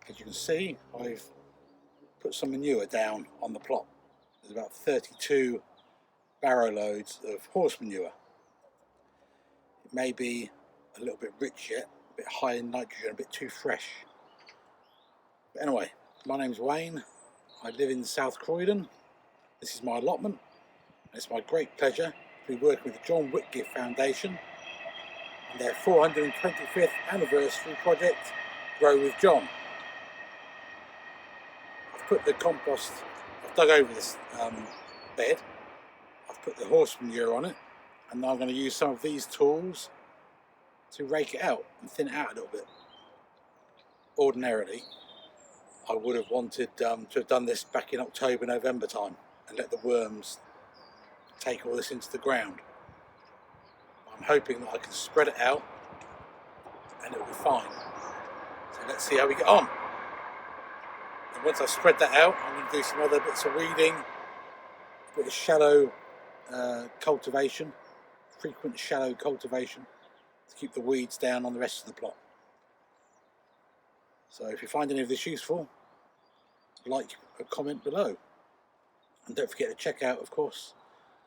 As you can see, I've put some manure down on the plot. There's about 32 barrow loads of horse manure. It may be a little bit rich yet, a bit high in nitrogen, a bit too fresh. But anyway, my name's Wayne. I live in South Croydon. This is my allotment. It's my great pleasure to be working with the John Whitgift Foundation and their 425th anniversary project, Grow with John. I've put the compost, I've dug over this bed, I've put the horse manure on it, and now I'm going to use some of these tools to rake it out and thin it out a little bit. Ordinarily, I would have wanted to have done this back in October, November time and let the worms take all this into the ground. I'm hoping that I can spread it out and it'll be fine. So let's see how we get on. And once I've spread that out, I'm going to do some other bits of weeding, a bit of shallow cultivation, frequent shallow cultivation to keep the weeds down on the rest of the plot. So if you find any of this useful, like a comment below. And don't forget to check out, of course,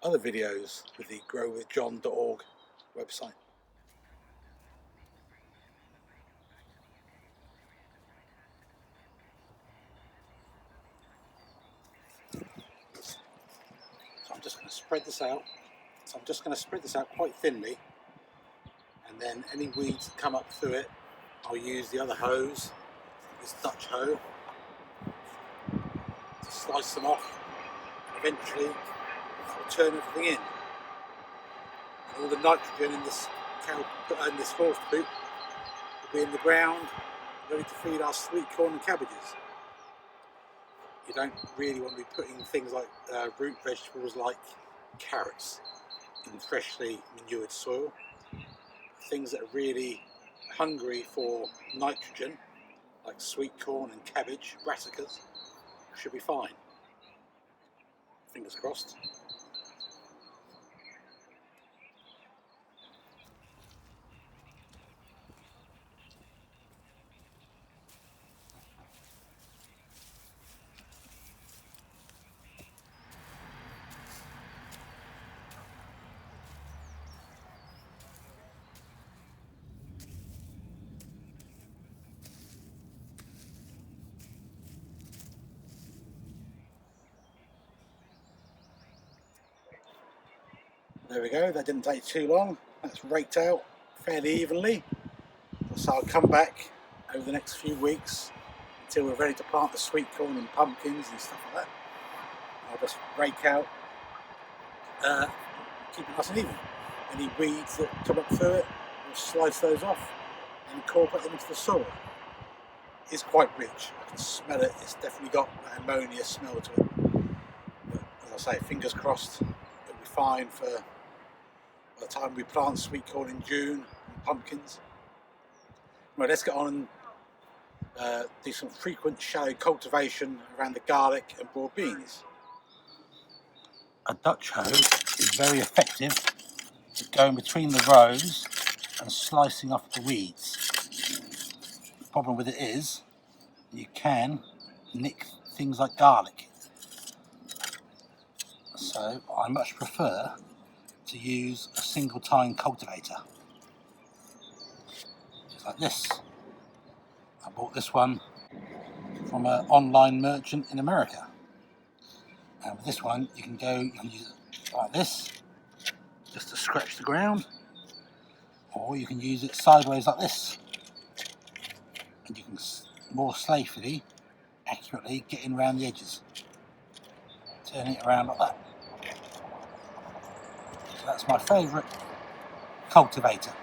other videos with the growwithjohn.org website. So I'm just going to spread this out. Quite thinly, and then any weeds that come up through it, I'll use the other hose, this Dutch hoe, to slice them off. Eventually, that will turn everything in. And all the nitrogen in this horse poop will be in the ground, ready to feed our sweet corn and cabbages. You don't really want to be putting things like root vegetables like carrots in freshly manured soil. Things that are really hungry for nitrogen, like sweet corn and cabbage, brassicas, should be fine. Fingers crossed. There we go, that didn't take too long. That's raked out fairly evenly. So I'll come back over the next few weeks until we're ready to plant the sweet corn and pumpkins and stuff like that. I'll just rake out, keep it nice and even. Any weeds that come up through it, we'll slice those off and incorporate them into the soil. It's quite rich, I can smell it, it's definitely got that ammonia smell to it. But as I say, fingers crossed, it'll be fine for by the time we plant sweet corn in June and pumpkins. Right, let's get on and do some frequent shallow cultivation around the garlic and broad beans. A Dutch hoe is very effective at going between the rows and slicing off the weeds. The problem with it is you can nick things like garlic. So I much prefer to use a single TINE cultivator. Just like this. I bought this one from an online merchant in America. And with this one you can use it like this, just to scratch the ground, or you can use it sideways like this, and you can more safely, accurately get in around the edges, turning it around like that. So that's my favourite cultivator.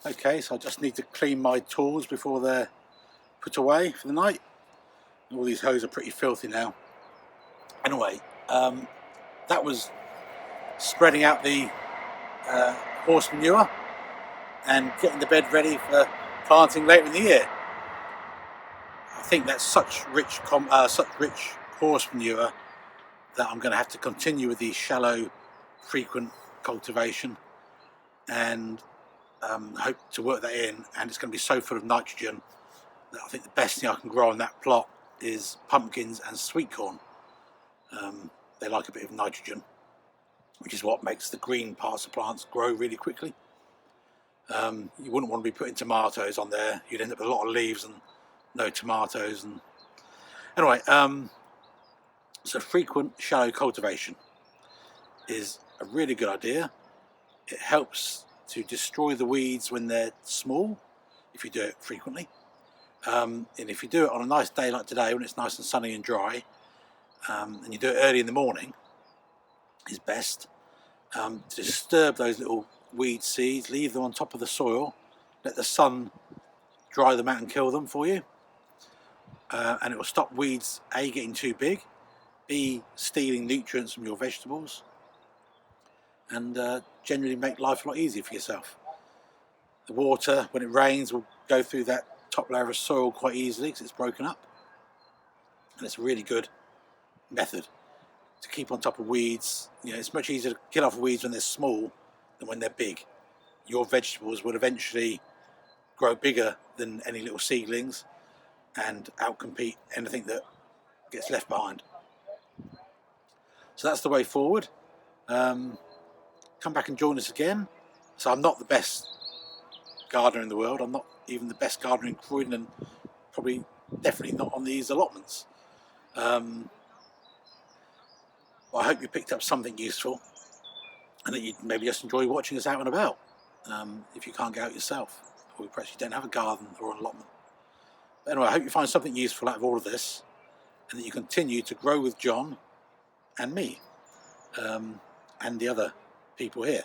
Okay, so I just need to clean my tools before they're put away for the night. All these hoses are pretty filthy now. Anyway, that was spreading out the horse manure and getting the bed ready for planting later in the year. I think that's such rich horse manure that I'm going to have to continue with the shallow, frequent cultivation, and hope to work that in. And it's going to be so full of nitrogen that I think the best thing I can grow on that plot is pumpkins and sweetcorn. They like a bit of nitrogen, which is what makes the green parts of plants grow really quickly. You wouldn't want to be putting tomatoes on there. You'd end up with a lot of leaves and no tomatoes. And anyway, so frequent shallow cultivation is a really good idea. It helps to destroy the weeds when they're small, if you do it frequently. And if you do it on a nice day like today, when it's nice and sunny and dry, and you do it early in the morning, is best. To disturb those little weed seeds, leave them on top of the soil, let the sun dry them out and kill them for you, and it will stop weeds A, getting too big, B, stealing nutrients from your vegetables, and generally make life a lot easier for yourself. The water, when it rains, will go through that top layer of soil quite easily because it's broken up, and it's a really good method to keep on top of weeds. You know, it's much easier to kill off weeds when they're small than when they're big. Your vegetables will eventually grow bigger than any little seedlings and outcompete anything that gets left behind. So that's the way forward. Come back and join us again. So I'm not the best gardener in the world. I'm not even the best gardener in Croydon, and probably definitely not on these allotments. Well, I hope you picked up something useful and that you maybe just enjoy watching us out and about, if you can't get out yourself, or perhaps you don't have a garden or an allotment. But anyway, I hope you find something useful out of all of this, and that you continue to grow with John and me, and the other people here.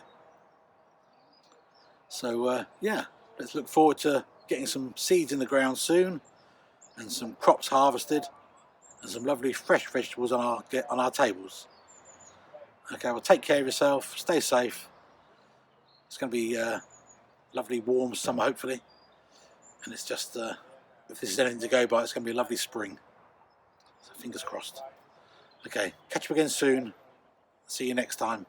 So yeah, let's look forward to getting some seeds in the ground soon, and some crops harvested, and some lovely fresh vegetables on our tables. Okay, well, take care of yourself, stay safe. It's going to be lovely warm summer, hopefully, and it's just, if this is anything to go by, it's going to be a lovely spring, so fingers crossed. Okay, catch you again soon, see you next time.